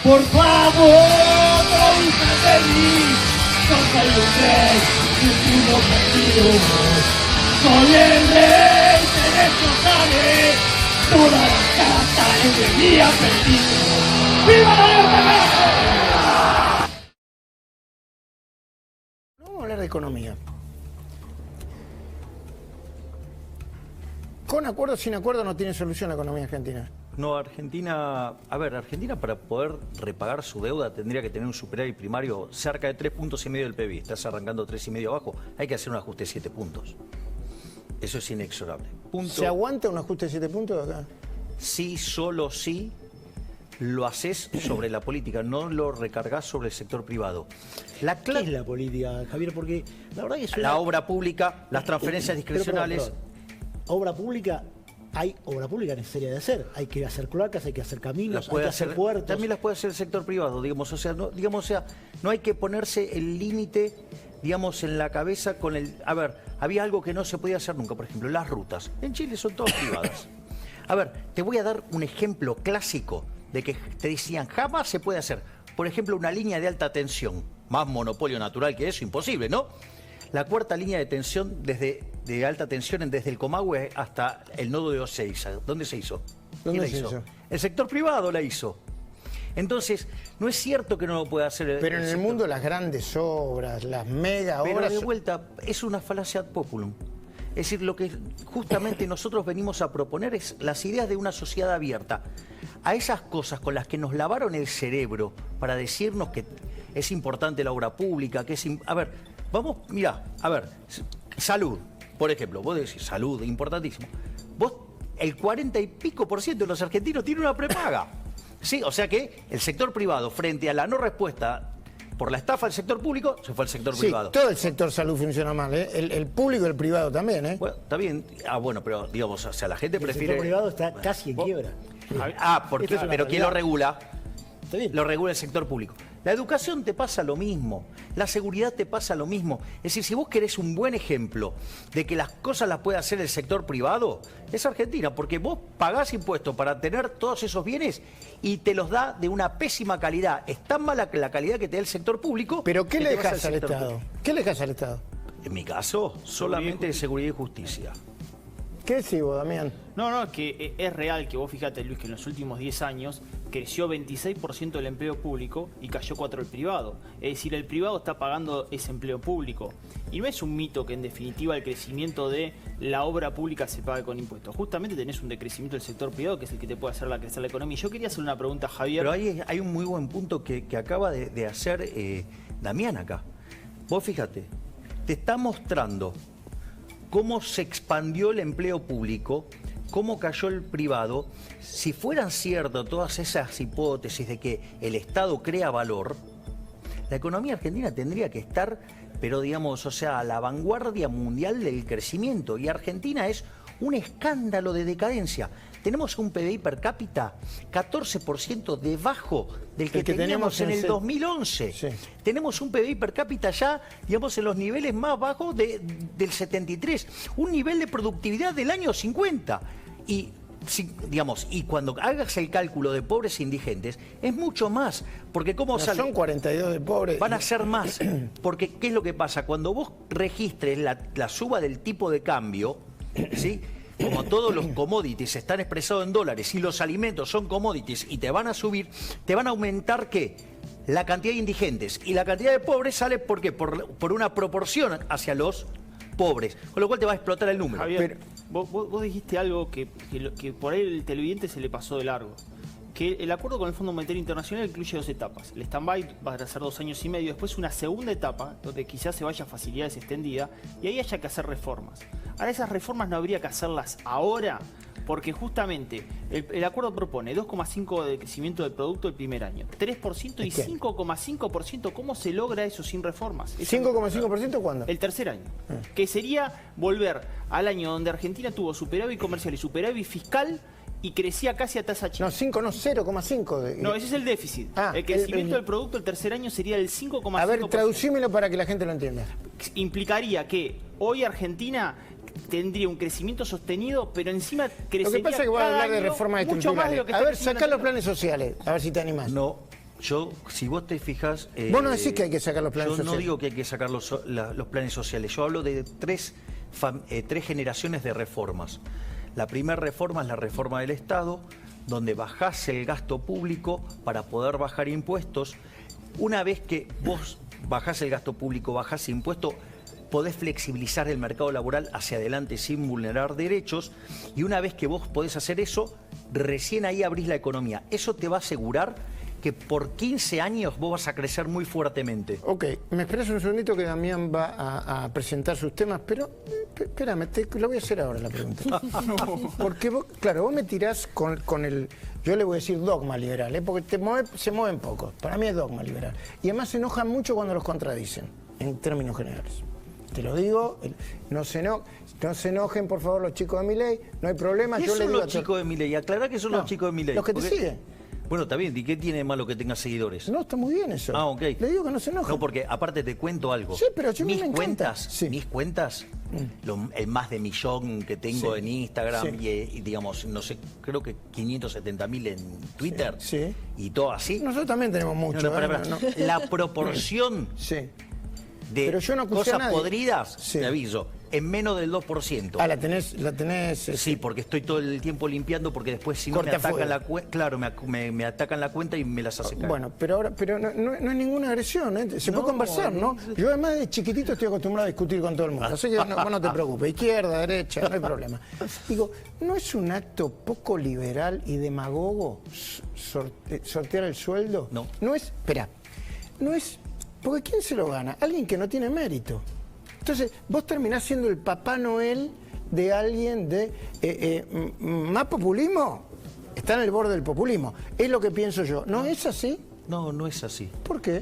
Por favor, traduzcan de mí. Yo soy un rey y uno perdido. Soy el rey que destrozaré toda la casa en el día perdido. ¡Viva la libertad! Vamos a hablar de economía. Con acuerdo o sin acuerdo no tiene solución la economía argentina. No, Argentina, a ver, Argentina para poder repagar su deuda tendría que tener un superávit primario cerca de 3,5 puntos del PBI. Estás arrancando 3,5 abajo, hay que hacer un ajuste de 7 puntos. Eso es inexorable. Punto. ¿Se aguanta un ajuste de 7 puntos acá? Sí, solo sí lo haces sobre la política, no lo recargas sobre el sector privado. ¿Qué es la política, Javier? Porque la verdad que es La obra pública, las transferencias discrecionales. Obra pública, hay obra pública necesaria de hacer. Hay que hacer cloacas, hay que hacer caminos, hay que hacer puertos. También las puede hacer el sector privado, digamos. O sea, no hay que ponerse el límite, digamos, en la cabeza con el... A ver, había algo que no se podía hacer nunca, por ejemplo, las rutas. En Chile son todas privadas. A ver, te voy a dar un ejemplo clásico de que te decían jamás se puede hacer. Por ejemplo, una línea de alta tensión. Más monopolio natural que eso, imposible, ¿no? La cuarta línea de tensión de alta tensión desde el Comahue hasta el nodo de Ezeiza. ¿Dónde se hizo? ¿Dónde ¿Quién la se hizo? El sector privado la hizo. Entonces, no es cierto que no lo pueda hacer Pero en el sector. mundo las grandes obras, las mega Pero obras... de vuelta, es una falacia ad populum. Es decir, lo que justamente nosotros venimos a proponer es las ideas de una sociedad abierta a esas cosas con las que nos lavaron el cerebro para decirnos que es importante la obra pública, que es... A ver, vamos, mirá, a ver, salud, por ejemplo, vos decís salud, importantísimo. Vos, el 40 y pico % de los argentinos tiene una prepaga. Sí, o sea que el sector privado, frente a la no respuesta por la estafa del sector público, se fue al sector Sí, privado. todo el sector salud funciona mal, ¿eh? El público y el privado también, ¿eh? Bueno, está bien. Bueno, pero digamos, o sea, la gente El prefiere... sector privado está casi en quiebra. ¿Por qué? Esto es una Pero ¿quién lo realidad. regula? Está bien. Lo regula el sector público. La educación te pasa lo mismo, la seguridad te pasa lo mismo. Es decir, si vos querés un buen ejemplo de que las cosas las puede hacer el sector privado, es Argentina, porque vos pagás impuestos para tener todos esos bienes y te los da de una pésima calidad. Es tan mala la calidad que te da el sector público. ¿Pero qué que le te vas dejas al sector Estado? público. ¿Qué le dejas al Estado? En mi caso, solamente seguridad y justicia. ¿Qué decís vos, Damián? No, es que es real que vos fíjate, Luis, que en los últimos 10 años creció 26% el empleo público y cayó 4% el privado. Es decir, el privado está pagando ese empleo público. Y no es un mito que en definitiva el crecimiento de la obra pública se pague con impuestos. Justamente tenés un decrecimiento del sector privado que es el que te puede hacer crecer la economía. Yo quería hacer una pregunta a Javier. Pero hay un muy buen punto que acaba de hacer Damián acá. Vos fíjate, te está mostrando cómo se expandió el empleo público, cómo cayó el privado. Si fueran ciertas todas esas hipótesis de que el Estado crea valor, la economía argentina tendría que estar, pero digamos, o sea, a la vanguardia mundial del crecimiento. Y Argentina es un escándalo de decadencia. Tenemos un PBI per cápita 14% debajo del que teníamos en el 2011. Sí. Tenemos un PBI per cápita ya, digamos, en los niveles más bajos del 73. Un nivel de productividad del año 50. Y, digamos, y cuando hagas el cálculo de pobres e indigentes, es mucho más. Porque ¿cómo No, sale? son 42 de pobres. Van a ser más. Porque, ¿qué es lo que pasa? Cuando vos registres la suba del tipo de cambio, ¿sí? Como todos los commodities están expresados en dólares y los alimentos son commodities y te van a subir, te van a aumentar ¿qué? La cantidad de indigentes. Y la cantidad de pobres sale ¿por qué? Por una proporción hacia los pobres. Con lo cual te va a explotar el número. Javier, vos dijiste algo que por ahí el televidente se le pasó de largo. Que el acuerdo con el Fondo Monetario Internacional incluye 2 etapas. El stand-by va a ser 2 años y medio, después una segunda etapa, donde quizás se vaya a facilidades extendidas, y ahí haya que hacer reformas. Ahora, esas reformas no habría que hacerlas ahora, porque justamente el acuerdo propone 2,5% de crecimiento del producto el primer año, 3% y 5,5%. ¿Cómo se logra eso sin reformas? ¿5,5% cuándo? El tercer año, que sería volver al año donde Argentina tuvo superávit comercial y superávit fiscal, y crecía casi a tasa chica. No, 5, no, 0,5. No, ese es el déficit. El crecimiento del producto el tercer año sería el 5,5%. A ver, traducímelo para que la gente lo entienda. Implicaría que hoy Argentina tendría un crecimiento sostenido, pero encima crecería Lo que pasa es que voy a cada hablar de año reformas mucho más de estructurales. lo que A está ver, creciendo sacá los Argentina. planes sociales, a ver si te animás. No, Yo, si vos te fijas... Vos no decís que hay que sacar los planes sociales. Yo no sociales. digo que hay que sacar los planes sociales. Yo hablo de tres generaciones de reformas. La primera reforma es la reforma del Estado, donde bajás el gasto público para poder bajar impuestos. Una vez que vos bajás el gasto público, bajás impuestos, podés flexibilizar el mercado laboral hacia adelante sin vulnerar derechos. Y una vez que vos podés hacer eso, recién ahí abrís la economía. Eso te va a asegurar que por 15 años vos vas a crecer muy fuertemente. Ok, me esperas un segundito que Damián va a presentar sus temas, pero espérame, lo voy a hacer ahora la pregunta. Porque vos, claro, vos me tirás con el, yo le voy a decir dogma liberal, porque se mueven pocos. Para mí es dogma liberal. Y además se enojan mucho cuando los contradicen, en términos generales. Te lo digo, no se enojen, por favor, los chicos de Milei, no hay problema. ¿Qué yo son los chicos de Milei? Aclará que son los chicos de Milei. Los que te siguen. Bueno, está bien. ¿Y qué tiene de malo que tengas seguidores? No, está muy bien eso. Ah, ok. Le digo que no se enojen. No, porque aparte te cuento algo. Sí, pero yo mis me encanta. Mis cuentas, el más de millón que tengo en Instagram y digamos, no sé, creo que 570.000 en Twitter y todo así. Nosotros también tenemos mucho. La proporción de pero yo no acusé cosas a nadie. Podridas, te aviso, en menos del 2%. Ah, la tenés. Sí, porque estoy todo el tiempo limpiando, porque después si no me atacan la cuenta, claro, me atacan la cuenta y me las hace caer. Bueno, pero no es ninguna agresión, ¿eh? Se puede conversar, ¿no? Yo además de chiquitito estoy acostumbrado a discutir con todo el mundo, así que vos no te preocupes, izquierda, derecha, no hay problema. Digo, ¿no es un acto poco liberal y demagogo sortear el sueldo? No. No es, porque ¿quién se lo gana? Alguien que no tiene mérito. Entonces, vos terminás siendo el Papá Noel de alguien de... ¿Más populismo? Está en el borde del populismo. Es lo que pienso yo. ¿No es así? No, no es así. ¿Por qué?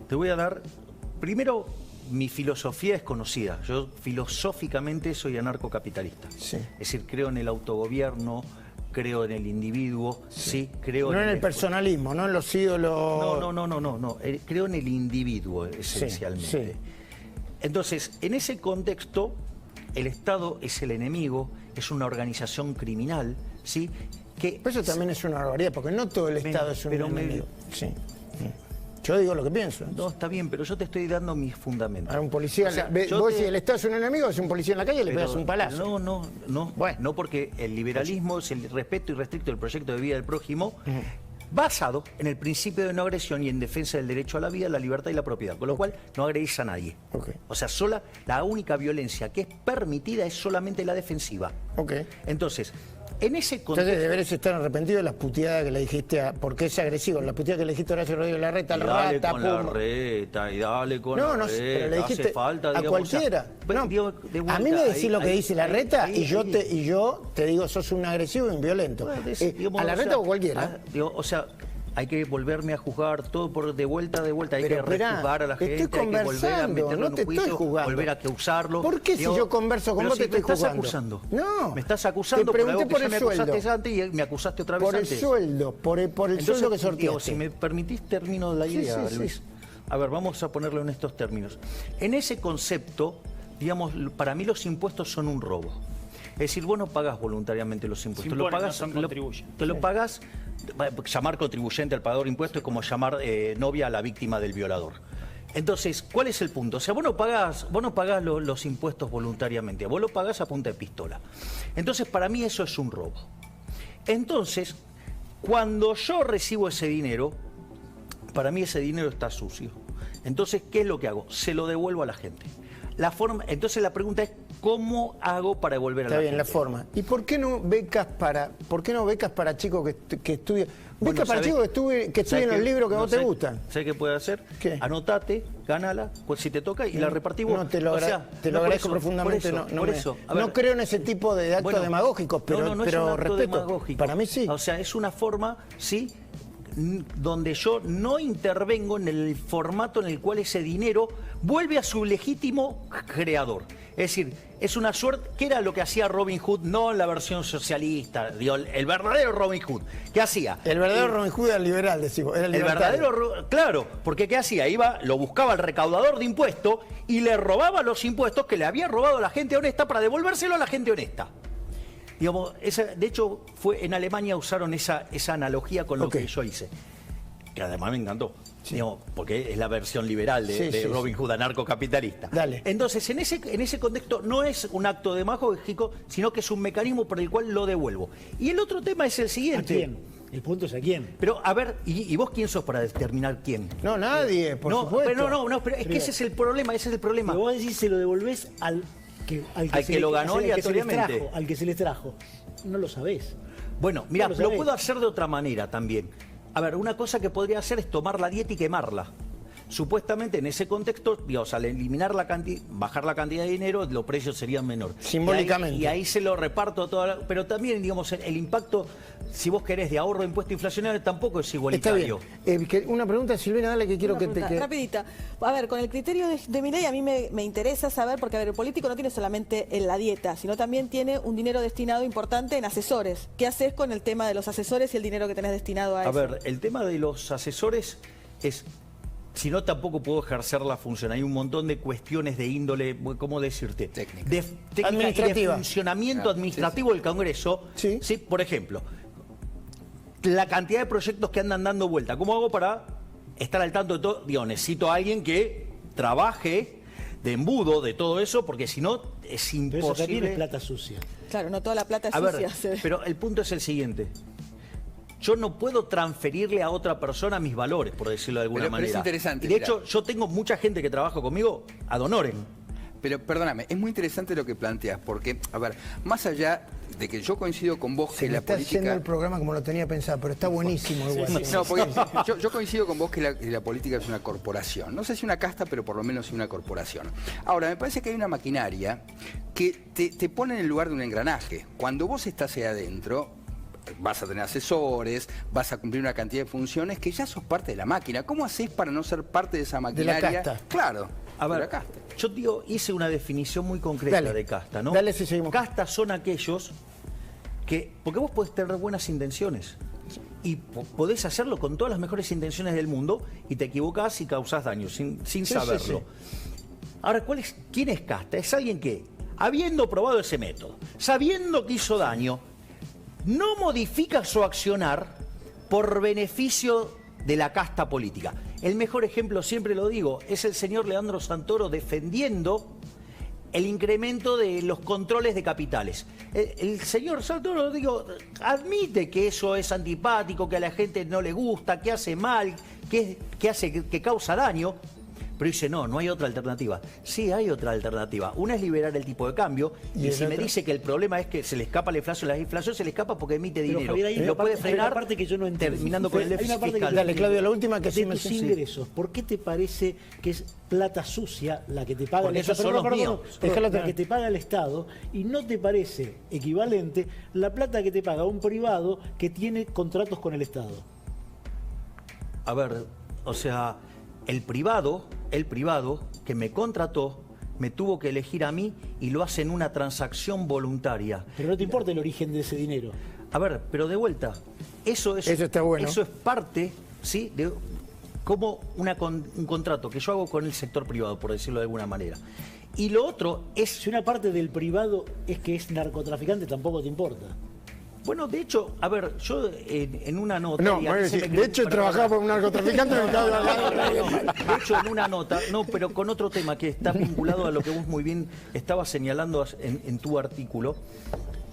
Te voy a dar... Primero, mi filosofía es conocida. Yo filosóficamente soy anarcocapitalista. Sí. Es decir, creo en el autogobierno, creo en el individuo, creo no en el personalismo, no en los ídolos... No. Creo en el individuo, esencialmente. Sí. Entonces, en ese contexto, el Estado es el enemigo, es una organización criminal, ¿sí? Pero eso también es una barbaridad, porque no todo el Estado es un enemigo. Sí. Yo digo lo que pienso. No, está bien, pero yo te estoy dando mis fundamentos. A un policía, vos si el Estado es un enemigo, si un policía en la calle le pegas un palazo. No, bueno. No, porque el liberalismo es el respeto irrestricto del proyecto de vida del prójimo, basado en el principio de no agresión y en defensa del derecho a la vida, la libertad y la propiedad, con lo cual no agredís a nadie. O sea, la única violencia que es permitida es solamente la defensiva. Entonces, en ese contexto... Entonces deberes estar arrepentido de las puteadas que le dijiste, porque es agresivo, las puteadas que le dijiste a Horacio Rodríguez Larreta, la rata, con la reta, y dale con la reta, pero le dijiste hace falta, a digamos, cualquiera. A mí me decís lo que dice Larreta y yo te digo, sos un agresivo y un violento. A Larreta o cualquiera. O sea, hay que volverme a juzgar todo de vuelta, hay que rejuzgar a la gente, hay que volver a meterlo en un juicio, volver a causarlo. ¿Por qué si yo converso con vos te estoy juzgando? Me estás acusando. No. Me estás acusando te pregunté por el me sueldo. acusaste antes y me acusaste otra vez antes. Por el sueldo, por el sueldo que sorteaste. Si me permitís, termino la idea, Luis. A ver, vamos a ponerlo en estos términos. En ese concepto, digamos, para mí los impuestos son un robo. Es decir, vos no pagás voluntariamente los impuestos. Te lo pagas. Llamar contribuyente al pagador de impuestos es como llamar novia a la víctima del violador. Entonces, ¿cuál es el punto? O sea, vos no pagás los impuestos voluntariamente, vos lo pagás a punta de pistola. Entonces, para mí eso es un robo. Entonces, cuando yo recibo ese dinero, para mí ese dinero está sucio. Entonces, ¿qué es lo que hago? Se lo devuelvo a la gente. Entonces la pregunta es, ¿cómo hago para devolver a la gente? Está bien, la forma. ¿Y por qué no becas para chicos que estudian? Becas para chicos que estudien los libros que a vos te gustan. ¿Sabes qué puede hacer? ¿Qué? Anotate, ganala, pues si te toca y la repartimos. No, te lo agradezco profundamente. No creo en ese tipo de actos demagógicos, pero respeto. Para mí sí. O sea, es una forma, sí, donde yo no intervengo en el formato en el cual ese dinero vuelve a su legítimo creador. Es decir, es una suerte, que era lo que hacía Robin Hood, no en la versión socialista, digo, el verdadero Robin Hood. ¿Qué hacía? El verdadero Robin Hood era liberal, decimos. Era el verdadero, claro, porque ¿qué hacía? Lo buscaba el recaudador de impuestos y le robaba los impuestos que le había robado a la gente honesta para devolvérselo a la gente honesta. Digamos, de hecho, en Alemania usaron esa analogía con lo que yo hice. que además me encantó. Digamos, porque es la versión liberal de Robin Hood, anarcocapitalista. Dale. Entonces, en ese contexto no es un acto demagógico, sino que es un mecanismo por el cual lo devuelvo. Y el otro tema es el siguiente. ¿A quién? El punto es a quién. Pero, a ver, ¿y vos quién sos para determinar quién? No, nadie, por supuesto. Pero pero es que ese es el problema, Pero vos decís, se lo devolvés al que lo ganó aleatoriamente. Al que se les trajo. No lo sabés. Bueno, mira, No lo lo sabés. puedo hacer de otra manera también. A ver, una cosa que podría hacer es tomar la dieta y quemarla. Supuestamente en ese contexto, digamos, al eliminar bajar la cantidad de dinero, los precios serían menores. Simbólicamente. Y ahí se lo reparto pero también, digamos, el impacto, si vos querés, de ahorro de impuesto inflacionario tampoco es Está igualitario. bien. Una pregunta, Silvina, dale, que quiero Una que te... pregunta rapidita. A ver, con el criterio de Milei a mí me interesa saber, porque a ver, el político no tiene solamente en la dieta, sino también tiene un dinero destinado importante en asesores. ¿Qué haces con el tema de los asesores y el dinero que tenés destinado a eso? A ver, el tema de los asesores es... Si no, tampoco puedo ejercer la función. Hay un montón de cuestiones de índole, ¿cómo decirte? Técnica. Técnica y de Administrativa. funcionamiento administrativo del Congreso. Sí. Sí, por ejemplo, la cantidad de proyectos que andan dando vuelta. ¿Cómo hago para estar al tanto de todo? Digo, necesito a alguien que trabaje de embudo de todo eso, porque si no, es Pero eso también es imposible. plata sucia. Claro, no toda la plata es A sucia. ver, pero el punto es el siguiente. Yo no puedo transferirle a otra persona mis valores, por decirlo de alguna Pero es manera. interesante, Y de mirá. hecho, yo tengo mucha gente que trabaja conmigo ad honorem. Pero perdóname, es muy interesante lo que planteas, porque, a ver, más allá de que yo coincido con vos Se que me la está haciendo política... el programa como lo tenía pensado, pero está buenísimo igual. No, porque yo coincido con vos que la política es una corporación. No sé si una casta, pero por lo menos sí una corporación. Ahora, me parece que hay una maquinaria que te pone en el lugar de un engranaje. Cuando vos estás ahí adentro, vas a tener asesores, vas a cumplir una cantidad de funciones que ya sos parte de la máquina. ¿Cómo hacés para no ser parte de esa maquinaria? casta. Claro, A de ver, la casta. yo digo, hice una definición muy concreta Dale. de casta, ¿no? Dale, si seguimos. Castas son aquellos que... Porque vos podés tener buenas intenciones y podés hacerlo con todas las mejores intenciones del mundo y te equivocás y causás daño sin saberlo. Ahora, ¿quién es casta? Es alguien que, habiendo probado ese método, sabiendo que hizo daño, no modifica su accionar por beneficio de la casta política. El mejor ejemplo, siempre lo digo, es el señor Leandro Santoro defendiendo el incremento de los controles de capitales. El señor Santoro, digo, admite que eso es antipático, que a la gente no le gusta, que hace mal, que causa daño. Pero dice, no hay otra alternativa. Sí, hay otra alternativa. Una es liberar el tipo de cambio. Y si me dice que el problema es que se le escapa la inflación se le escapa porque emite Pero, dinero. Javier, hay y una lo puede parte- hay una frenar parte que yo no entiendo. terminando con el Hay una déficit parte que fiscal. yo no Dale, Claudio, la última que de sí me... tus sí. ingresos, ¿por qué te parece que es plata sucia la que te paga Porque el Estado? esos son los míos. Déjalo La tener. que te paga el Estado, y no te parece equivalente la plata que te paga un privado que tiene contratos con el Estado. A ver, o sea, el privado que me contrató me tuvo que elegir a mí y lo hace en una transacción voluntaria. Pero no te importa el origen de ese dinero. A ver, pero de vuelta, eso está bueno. Eso es parte, ¿sí? De como un contrato que yo hago con el sector privado, por decirlo de alguna manera. Y lo otro es... Si una parte del privado es que es narcotraficante, tampoco te importa. Bueno, de hecho, a ver, yo en una nota... No, y aquí se me- de hecho trabajaba por un narcotraficante. me acabo de hablar. De hecho, en una nota, no, pero con otro tema que está vinculado a lo que vos muy bien estabas señalando en tu artículo,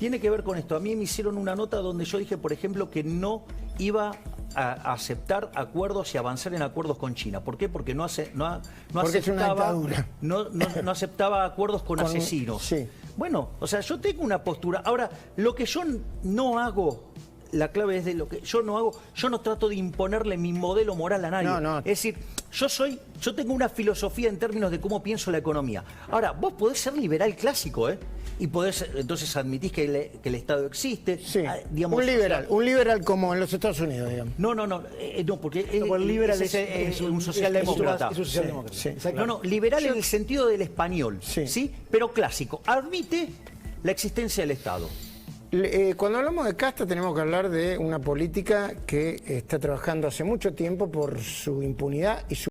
tiene que ver con esto. A mí me hicieron una nota donde yo dije, por ejemplo, que no iba a aceptar acuerdos y avanzar en acuerdos con China. ¿Por qué? Porque no Porque es una aceptaba, dictadura. no aceptaba acuerdos con asesinos. sí. Bueno, o sea, yo tengo una postura. Ahora, lo que yo no hago, la clave es de lo que yo no hago, yo no trato de imponerle mi modelo moral a nadie. No. Es decir, yo tengo una filosofía en términos de cómo pienso la economía. Ahora, vos podés ser liberal clásico, ¿eh? Y podés, entonces admitís que el Estado existe. Sí, Digamos, un liberal como en los Estados Unidos, digamos. No, porque No, el liberal es un socialdemócrata. Es un socialdemócrata. Sí. Exacto. No, liberal en el sentido del español, Sí. ¿sí? Pero clásico. Admite la existencia del Estado. Cuando hablamos de casta tenemos que hablar de una política que está trabajando hace mucho tiempo por su impunidad y su